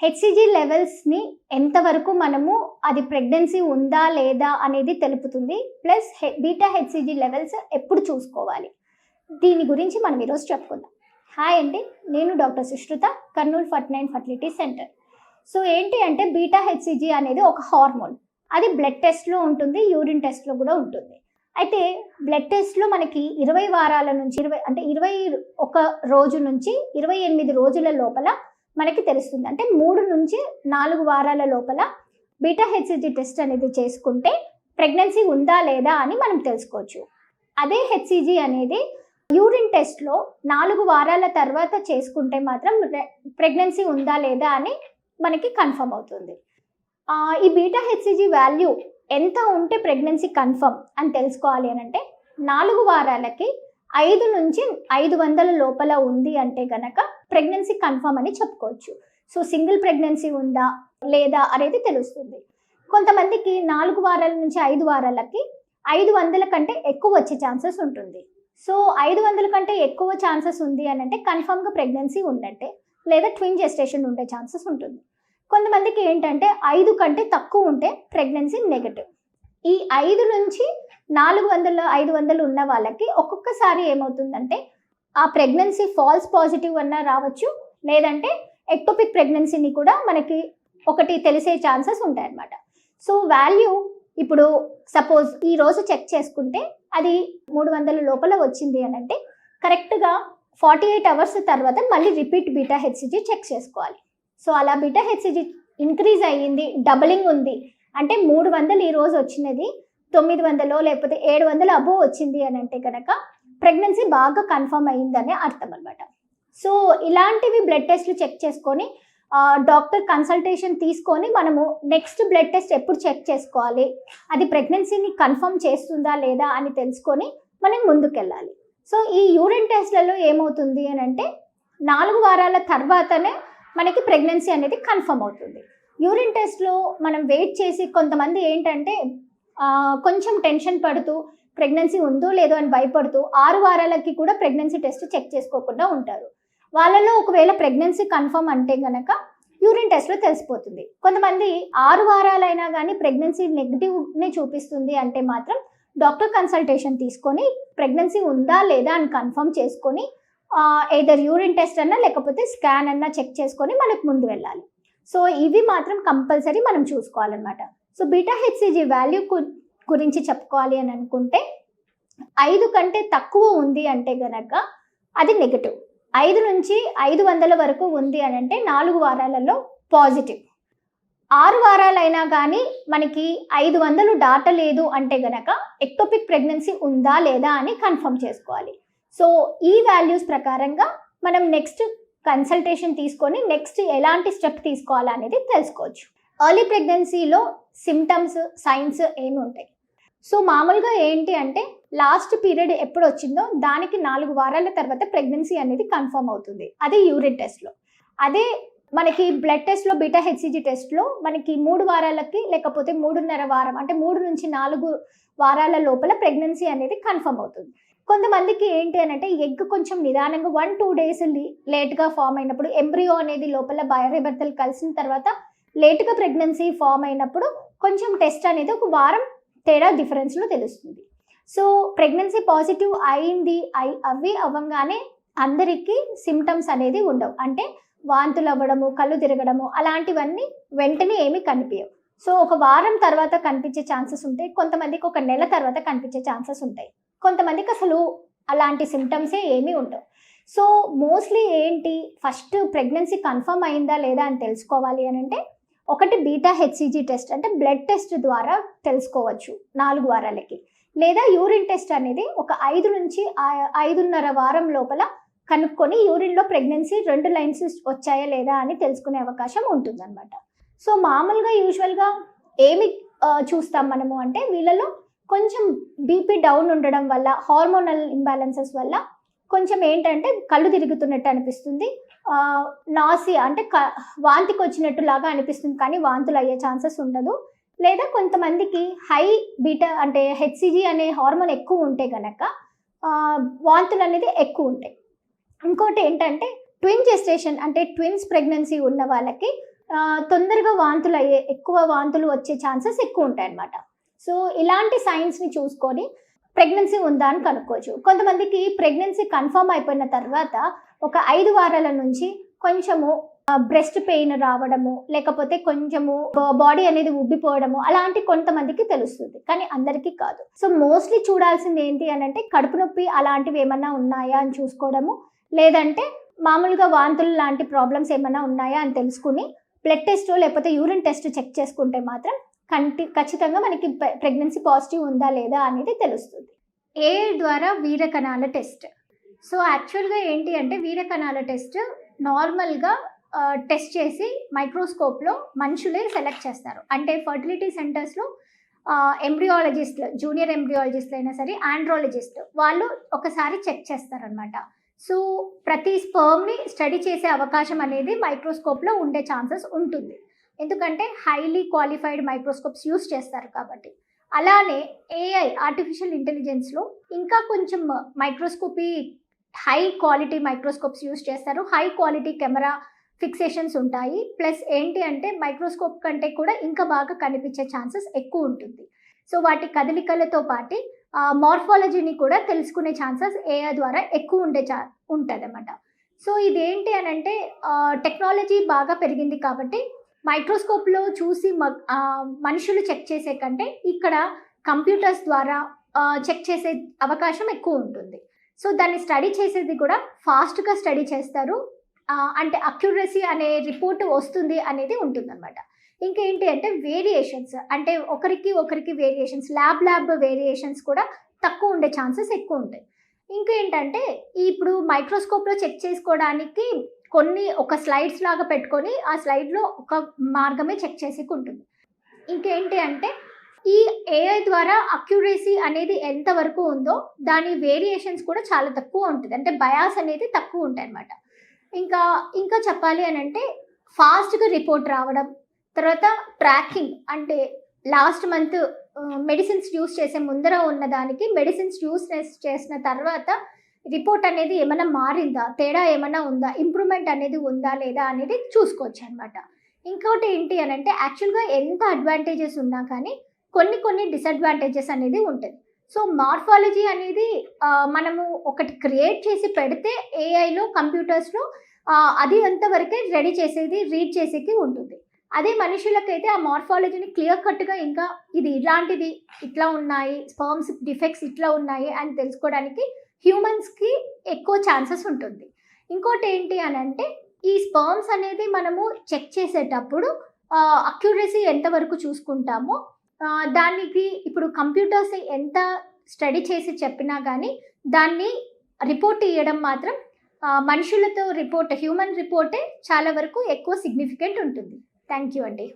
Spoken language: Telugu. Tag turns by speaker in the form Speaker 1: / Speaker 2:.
Speaker 1: హెచ్సిజీ లెవెల్స్ని ఎంతవరకు మనము అది ప్రెగ్నెన్సీ ఉందా లేదా అనేది తెలుపుతుంది. ప్లస్ బీటా హెచ్సిజీ లెవెల్స్ ఎప్పుడు చూసుకోవాలి, దీని గురించి మనం ఈరోజు చెప్పుకుందాం. హాయ్ అండి, నేను doctor Sushruta, Kurnool 49 fertility centre. So ఏంటి అంటే బీటా హెచ్సిజీ అనేది ఒక హార్మోన్. అది బ్లడ్ టెస్ట్లో ఉంటుంది, యూరిన్ టెస్ట్లో కూడా ఉంటుంది. అయితే బ్లడ్ టెస్ట్లో మనకి 20 వారాల నుంచి 21 రోజు నుంచి 28 రోజుల లోపల మనకి తెలుస్తుంది. అంటే 3 నుంచి 4 వారాల లోపల బీటా హెచ్సిజీ టెస్ట్ అనేది చేసుకుంటే ప్రెగ్నెన్సీ ఉందా లేదా అని మనం తెలుసుకోవచ్చు. అదే హెచ్సిజీ అనేది యూరిన్ టెస్ట్లో 4 వారాల తర్వాత చేసుకుంటే మాత్రం ప్రెగ్నెన్సీ ఉందా లేదా అని మనకి కన్ఫర్మ్ అవుతుంది. ఈ బీటా హెచ్సిజీ వాల్యూ ఎంత ఉంటే ప్రెగ్నెన్సీ కన్ఫర్మ్ అని తెలుసుకోవాలి అని అంటే 4 వారాలకి 5 నుంచి 500 లోపల ఉంది అంటే కనుక ప్రెగ్నెన్సీ కన్ఫర్మ్ అని చెప్పుకోవచ్చు. సో సింగిల్ ప్రెగ్నెన్సీ ఉందా లేదా అనేది తెలుస్తుంది. కొంతమందికి 4 వారాల నుంచి 5 వారాలకి 500 కంటే ఎక్కువ వచ్చే ఛాన్సెస్ ఉంటుంది. సో 500 కంటే ఎక్కువ ఛాన్సెస్ ఉంది అని అంటే కన్ఫర్మ్గా ప్రెగ్నెన్సీ ఉన్నట్టే, లేదా ట్విన్ జెస్టేషన్ ఉండే ఛాన్సెస్ ఉంటుంది. కొంతమందికి ఏంటంటే 5 కంటే తక్కువ ఉంటే ప్రెగ్నెన్సీ నెగటివ్. ఈ 5 నుంచి 400 500 ఉన్న వాళ్ళకి ఒక్కొక్కసారి ఏమవుతుందంటే ఆ ప్రెగ్నెన్సీ ఫాల్స్ పాజిటివ్ అన్నా రావచ్చు, లేదంటే ఎక్టోపిక్ ప్రెగ్నెన్సీని కూడా మనకి ఒకటి తెలిసే ఛాన్సెస్ ఉంటాయన్నమాట. సో వాల్యూ ఇప్పుడు సపోజ్ ఈ రోజు చెక్ చేసుకుంటే అది 300 లోపల వచ్చింది అని అంటే కరెక్ట్గా 48 అవర్స్ తర్వాత మళ్ళీ రిపీట్ బీటా హెచ్సిజీ చెక్ చేసుకోవాలి. సో అలా బీటా హెచ్సిజీ ఇంక్రీజ్ అయ్యింది, డబలింగ్ ఉంది అంటే 300 ఈ రోజు వచ్చినది 900 లేకపోతే 700 అబోవ్ వచ్చింది అని అంటే కనుక ప్రెగ్నెన్సీ బాగా కన్ఫర్మ్ అయ్యిందనే అర్థం అనమాట. సో ఇలాంటివి బ్లడ్ టెస్ట్లు చెక్ చేసుకొని డాక్టర్ కన్సల్టేషన్ తీసుకొని మనము నెక్స్ట్ బ్లడ్ టెస్ట్ ఎప్పుడు చెక్ చేసుకోవాలి, అది ప్రెగ్నెన్సీని కన్ఫర్మ్ చేస్తుందా లేదా అని తెలుసుకొని మనం ముందుకెళ్ళాలి. సో ఈ యూరిన్ టెస్ట్లలో ఏమవుతుంది అని అంటే 4 వారాల తర్వాతనే మనకి ప్రెగ్నెన్సీ అనేది కన్ఫర్మ్ అవుతుంది. యూరిన్ టెస్ట్లో మనం వెయిట్ చేసి కొంతమంది ఏంటంటే కొంచెం టెన్షన్ పడుతూ ప్రెగ్నెన్సీ ఉందో లేదో అని భయపడుతూ 6 వారాలకి కూడా ప్రెగ్నెన్సీ టెస్ట్ చెక్ చేసుకోకుండా ఉంటారు. వాళ్ళలో ఒకవేళ ప్రెగ్నెన్సీ కన్ఫర్మ్ అంటే కనుక యూరిన్ టెస్ట్లో తెలిసిపోతుంది. కొంతమంది 6 వారాలైనా కానీ ప్రెగ్నెన్సీ నెగిటివ్నే చూపిస్తుంది అంటే మాత్రం డాక్టర్ కన్సల్టేషన్ తీసుకొని ప్రెగ్నెన్సీ ఉందా లేదా అని కన్ఫర్మ్ చేసుకొని ఏదర్ యూరిన్ టెస్ట్ అన్నా లేకపోతే స్కాన్ అన్నా చెక్ చేసుకొని మనకు ముందు వెళ్ళాలి. సో ఇవి మాత్రం కంపల్సరీ మనం చూసుకోవాలన్నమాట. సో బీటా హెచ్సిజీ వాల్యూ గురించి చెప్పుకోవాలి అని అనుకుంటే 5 కంటే తక్కువ ఉంది అంటే గనక అది నెగటివ్. 5 నుంచి 500 వరకు ఉంది అని అంటే 4 వారాలలో పాజిటివ్. 6 వారాలైనా కానీ మనకి 500 దాటలేదు అంటే గనక ఎక్టోపిక్ ప్రెగ్నెన్సీ ఉందా లేదా అని కన్ఫర్మ్ చేసుకోవాలి. సో ఈ వాల్యూస్ ప్రకారంగా మనం నెక్స్ట్ కన్సల్టేషన్ తీసుకొని నెక్స్ట్ ఎలాంటి స్టెప్ తీసుకోవాలా అనేది తెలుసుకోవచ్చు. ఎర్లీ ప్రెగ్నెన్సీలో సిమ్టమ్స్ సైన్స్ ఏమి ఉంటాయి? సో మామూలుగా ఏంటి అంటే లాస్ట్ పీరియడ్ ఎప్పుడు వచ్చిందో దానికి 4 వారాల తర్వాత ప్రెగ్నెన్సీ అనేది కన్ఫర్మ్ అవుతుంది, అది యూరిన్ టెస్ట్లో. అదే మనకి బ్లడ్ టెస్ట్లో బీటా హెచ్సిజీ టెస్ట్లో మనకి 3 వారాలకి లేకపోతే 3.5 వారం అంటే 3 నుంచి 4 వారాల లోపల ప్రెగ్నెన్సీ అనేది కన్ఫర్మ్ అవుతుంది. కొంతమందికి ఏంటి అని అంటే ఎగ్ కొంచెం నిదానంగా 1-2 డేస్ లేట్గా ఫామ్ అయినప్పుడు, ఎంబ్రియో అనేది లోపల భార్యాభర్తలు కలిసిన తర్వాత లేట్గా ప్రెగ్నెన్సీ ఫామ్ అయినప్పుడు కొంచెం టెస్ట్ అనేది ఒక వారం తేడా డిఫరెన్స్లో తెలుస్తుంది. సో ప్రెగ్నెన్సీ పాజిటివ్ అవ్వంగానే అందరికీ సిమ్టమ్స్ అనేది ఉండవు. అంటే వాంతులు అవ్వడము, కళ్ళు తిరగడము అలాంటివన్నీ వెంటనే ఏమీ కనిపించవు. సో ఒక వారం తర్వాత కనిపించే ఛాన్సెస్ ఉంటాయి, కొంతమందికి ఒక నెల తర్వాత కనిపించే ఛాన్సెస్ ఉంటాయి, కొంతమందికి అసలు అలాంటి సిమ్టమ్సే ఏమీ ఉండవు. సో మోస్ట్లీ ఏంటి, ఫస్ట్ ప్రెగ్నెన్సీ కన్ఫర్మ్ అయిందా లేదా అని తెలుసుకోవాలి అని అంటే ఒకటి బీటా హెచ్సిజీ టెస్ట్ అంటే బ్లడ్ టెస్ట్ ద్వారా తెలుసుకోవచ్చు 4 వారాలకి, లేదా యూరిన్ టెస్ట్ అనేది ఒక 5 నుంచి 5.5 వారం లోపల కనుక్కొని యూరిన్లో ప్రెగ్నెన్సీ 2 లైన్స్ వచ్చాయా లేదా అని తెలుసుకునే అవకాశం ఉంటుందన్నమాట. సో మామూలుగా యూజువల్గా ఏమి చూస్తాం మనము అంటే వీళ్ళలో కొంచెం బీపీ డౌన్ ఉండడం వల్ల, హార్మోనల్ ఇంబ్యాలెన్సెస్ వల్ల కొంచెం ఏంటంటే కళ్ళు తిరుగుతున్నట్టు అనిపిస్తుంది, నాసియా అంటే వాంతికి వచ్చినట్టు లాగా అనిపిస్తుంది కానీ వాంతులు అయ్యే ఛాన్సెస్ ఉండదు. లేదా కొంతమందికి హై బీటా అంటే హెచ్సిజీ అనే హార్మోన్ ఎక్కువ ఉంటే కనుక వాంతులు అనేది ఎక్కువ ఉంటాయి. ఇంకోటి ఏంటంటే ట్విన్ జెస్టేషన్ అంటే ట్విన్స్ ప్రెగ్నెన్సీ ఉన్న వాళ్ళకి తొందరగా ఎక్కువ వాంతులు వచ్చే ఛాన్సెస్ ఎక్కువ ఉంటాయి అన్నమాట. సో ఇలాంటి సైన్స్ని చూసుకొని ప్రెగ్నెన్సీ ఉందా అని కనుక్కోవచ్చు. కొంతమందికి ప్రెగ్నెన్సీ కన్ఫర్మ్ అయిపోయిన తర్వాత ఒక 5 వారాల నుంచి కొంచెము బ్రెస్ట్ పెయిన్ రావడము, లేకపోతే కొంచెము బాడీ అనేది ఉబ్బిపోవడము అలాంటి కొంతమందికి తెలుస్తుంది, కానీ అందరికీ కాదు. సో మోస్ట్లీ చూడాల్సింది ఏంటి అని అంటే కడుపు నొప్పి అలాంటివి ఏమన్నా ఉన్నాయా అని చూసుకోవడము, లేదంటే మామూలుగా వాంతులు లాంటి ప్రాబ్లమ్స్ ఏమన్నా ఉన్నాయా అని తెలుసుకుని బ్లడ్ టెస్ట్ లేకపోతే యూరిన్ టెస్ట్ చెక్ చేసుకుంటే మాత్రం ఖచ్చితంగా మనకి ప్రెగ్నెన్సీ పాజిటివ్ ఉందా లేదా అనేది తెలుస్తుంది. ఏఐ ద్వారా వీరకణాల టెస్ట్. సో యాక్చువల్గా ఏంటి అంటే వీరకణాల టెస్ట్ నార్మల్గా టెస్ట్ చేసి మైక్రోస్కోప్లో మనుషులే సెలెక్ట్ చేస్తారు. అంటే ఫర్టిలిటీ సెంటర్స్లో ఎంబ్రియాలజిస్ట్లు, జూనియర్ ఎంబ్రియాలజిస్ట్లు అయినా సరే ఆండ్రాలజిస్ట్ వాళ్ళు ఒకసారి చెక్ చేస్తారనమాట. సో ప్రతి స్పర్మ్ని స్టడీ చేసే అవకాశం అనేది మైక్రోస్కోప్లో ఉండే ఛాన్సెస్ ఉంటుంది, ఎందుకంటే హైలీ క్వాలిఫైడ్ మైక్రోస్కోప్స్ యూస్ చేస్తారు కాబట్టి. అలానే ఏఐ ఆర్టిఫిషియల్ ఇంటెలిజెన్స్లో ఇంకా కొంచెం microscopy high quality microscopes use చేస్తారు. హై క్వాలిటీ కెమెరా ఫిక్సేషన్స్ ఉంటాయి. ప్లస్ ఏంటి అంటే మైక్రోస్కోప్ కంటే కూడా ఇంకా బాగా కనిపించే ఛాన్సెస్ ఎక్కువ ఉంటుంది. సో వాటి కదలికలతో పాటు మార్ఫాలజీని కూడా తెలుసుకునే ఛాన్సెస్ ఏఐ ద్వారా ఎక్కువ ఉంటుంది అన్నమాట. సో ఇదేంటి అని అంటే టెక్నాలజీ బాగా పెరిగింది కాబట్టి మైక్రోస్కోప్లో చూసి మనుషులు చెక్ చేసే కంటే ఇక్కడ కంప్యూటర్స్ ద్వారా చెక్ చేసే అవకాశం ఎక్కువ ఉంటుంది. సో దాన్ని స్టడీ చేసేది కూడా ఫాస్ట్గా స్టడీ చేస్తారు, అంటే అక్యురసీ అనే రిపోర్ట్ వస్తుంది అనేది ఉంటుందన్నమాట. ఇంకేంటి అంటే వేరియేషన్స్, అంటే ఒకరికి వేరియేషన్స్, ల్యాబ్ వేరియేషన్స్ కూడా తక్కువ ఉండే ఛాన్సెస్ ఎక్కువ ఉంటాయి. ఇంకేంటంటే ఇప్పుడు మైక్రోస్కోప్లో చెక్ చేసుకోవడానికి ఒక స్లైడ్స్ లాగా పెట్టుకొని ఆ స్లైడ్లో ఒక మార్గమే చెక్ చేసేకి ఉంటుంది. ఇంకేంటి అంటే ఈ ఏఐ ద్వారా అక్యురసీ అనేది ఎంతవరకు ఉందో దాని వేరియేషన్స్ కూడా చాలా తక్కువ ఉంటుంది, అంటే బయాస్ అనేది తక్కువ ఉంటాయి అన్నమాట. ఇంకా చెప్పాలి అని అంటే ఫాస్ట్గా రిపోర్ట్ రావడం, తర్వాత ట్రాకింగ్, అంటే లాస్ట్ మంత్ మెడిసిన్స్ యూస్ చేసే ముందర ఉన్న దానికి మెడిసిన్స్ యూస్ చేసిన తర్వాత రిపోర్ట్ అనేది ఏమైనా మారిందా, తేడా ఏమైనా ఉందా, ఇంప్రూవ్మెంట్ అనేది ఉందా లేదా అనేది చూసుకోవచ్చు అనమాట. ఇంకోటి ఏంటి అని అంటే యాక్చువల్గా ఎంత అడ్వాంటేజెస్ ఉన్నా కానీ కొన్ని డిసడ్వాంటేజెస్ అనేది ఉంటుంది. సో మార్ఫాలజీ అనేది మనము ఒకటి క్రియేట్ చేసి పెడితే ఏఐలో కంప్యూటర్స్లో అది అంతవరకే రెడీ చేసేది, రీడ్ చేసేకి ఉంటుంది. అదే మనుషులకైతే ఆ మార్ఫాలజీని క్లియర్ కట్గా ఇంకా ఇది ఇలాంటిది, ఇట్లా ఉన్నాయి, స్పర్మ్స్ డిఫెక్ట్స్ ఇట్లా ఉన్నాయి అని తెలుసుకోవడానికి హ్యూమన్స్కి ఎక్కువ ఛాన్సెస్ ఉంటుంది. ఇంకోటి ఏంటి అని అంటే ఈ స్పర్మ్స్ అనేది మనము చెక్ చేసేటప్పుడు అక్యురసీ ఎంతవరకు చూసుకుంటామో దానికి ఇప్పుడు కంప్యూటర్స్ ఎంత స్టడీ చేసి చెప్పినా కానీ దాన్ని రిపోర్ట్ ఇవ్వడం మాత్రం మనుషులతో హ్యూమన్ రిపోర్టే చాలా వరకు ఎక్కువ సిగ్నిఫికెంట్ ఉంటుంది. థ్యాంక్ యూ అండి.